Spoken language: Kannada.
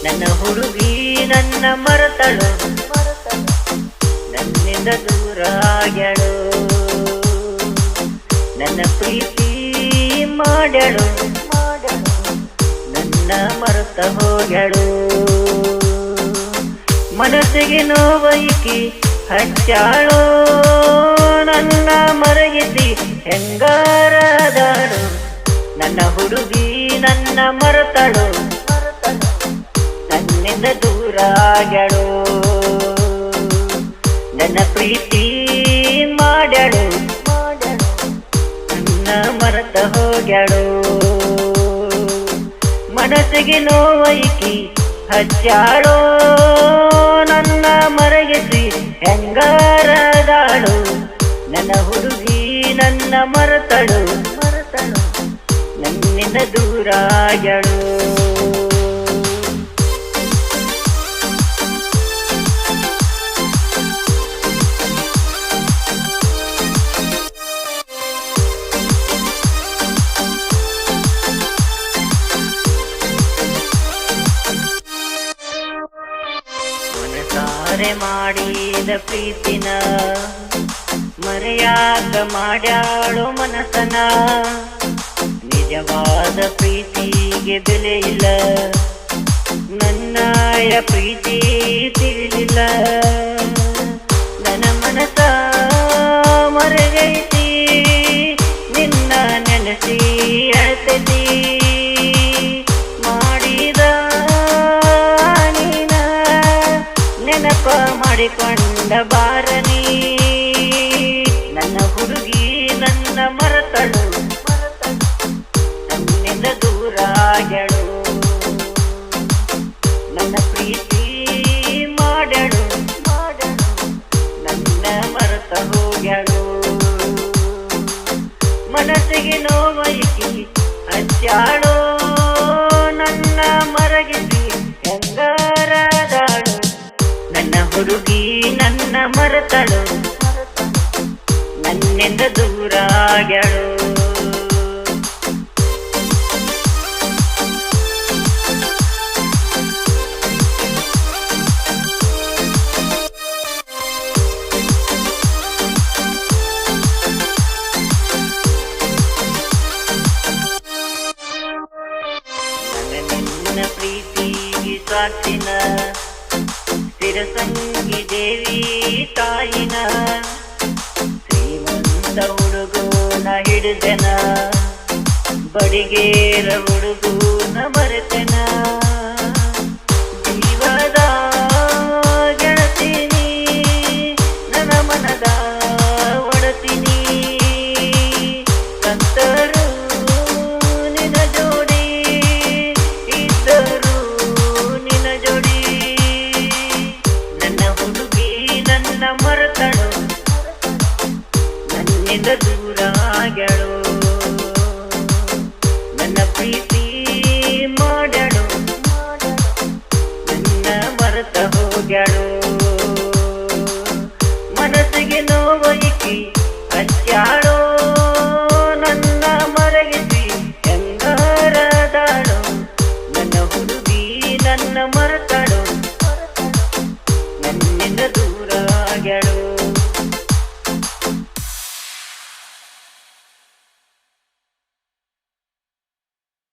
ನನ್ನ ಹುಡುಗಿ ನನ್ನ ಮರೆತಳು, ನನ್ನಿಂದ ದೂರ ಆಗ್ಯಾಳು. ನನ್ನ ಪ್ರೀತಿ ಮಾಡ್ಯಾಳು, ನನ್ನ ಮರೆತ ಹೋಗ್ಯಾಳು. ಮನಸ್ಸಿಗೆ ನೋವೈಕಿ ಹಚ್ಚಾಳು, ನನ್ನ ಮರಗಿಸಿ ಹೆಂಗಾರದಾಳು. ನನ್ನ ಹುಡುಗಿ ನನ್ನ ಮರೆತಳು, ನನ್ನಿಂದ ದೂರ ಆಗ್ಯಾಳು. ನನ್ನ ಪ್ರೀತಿ ಮಾಡ್ಯಾಳು, ನನ್ನ ಮರೆತ ಹೋಗ್ಯಾಳು. ಮನಸ್ಸಿಗೆ ನೋವೈಕಿ ಹಚ್ಚಾಳು, ನನ್ನ ಮರಗಿಸಿ ಹೆಂಗಾರದಾಳು. ನನ್ನ ಹುಡುಗಿ ನನ್ನ ಮರೆತಳು, ನನ್ನಿಂದ ದೂರ ಆಗ್ಯಾಳು. ಮನಸಾರೆ ಮಾಡಿದ ಪ್ರೀತಿನ ಮರೆಯಾಗ ಮಾಡ್ಯಾಳು ಮನಸನ. ನಿಜವಾದ ಪ್ರೀತಿಗೆ ಬೆಲೆ ಇಲ್ಲ, ನನ್ನಯ ಪ್ರೀತಿ ತಿಳಿಲಿಲ್ಲ. ನನ್ನ ಮನಸ ಮರೆಗೈತಿ, ನಿನ್ನ ನೆನೆಸಿ ಅಳ್ತೈತಿ. ಮಾಡಿದ ನೀನ ನೆನಪ ಮಾಡಿಕೊಂಡ ಬಾರನಿ. ನನ್ನ ಹುಡುಗಿ ನನ್ನ ಮರೆತಳು, ನನ್ನಿಂದ ದೂರ ಆಗ್ಯಾಳು. ನನ್ನ ಪ್ರೀತಿ ಮಾಡ್ಯಾಳು, ನನ್ನ ಮರೆತ ಹೋಗ್ಯಾಳು. ಮನಸ್ಸಿಗೆ ನೋವೈಕಿ ಹಚ್ಚಾಳು, ನನ್ನ ಮರಗಿಸಿ ಹೆಂಗಾರದಾಳು. ನನ್ನ ಹುಡುಗಿ ನನ್ನ ಮರೆತಳು, ನನ್ನಿಂದ ದೂರ ಆಗ್ಯಾಳು. ನಿನ್ನ ಪ್ರೀತಿಗೆ ಸಾಕ್ಷಿನ ಸ್ಥಿರಸಂಗಿ ದೇವಿ ತಾಯಿನ. ಶ್ರೀಮಂತ ಹುಡುಗನ ಹಿಡಿದೆನ, ಬಡಿಗೇರ ಹುಡುಗನ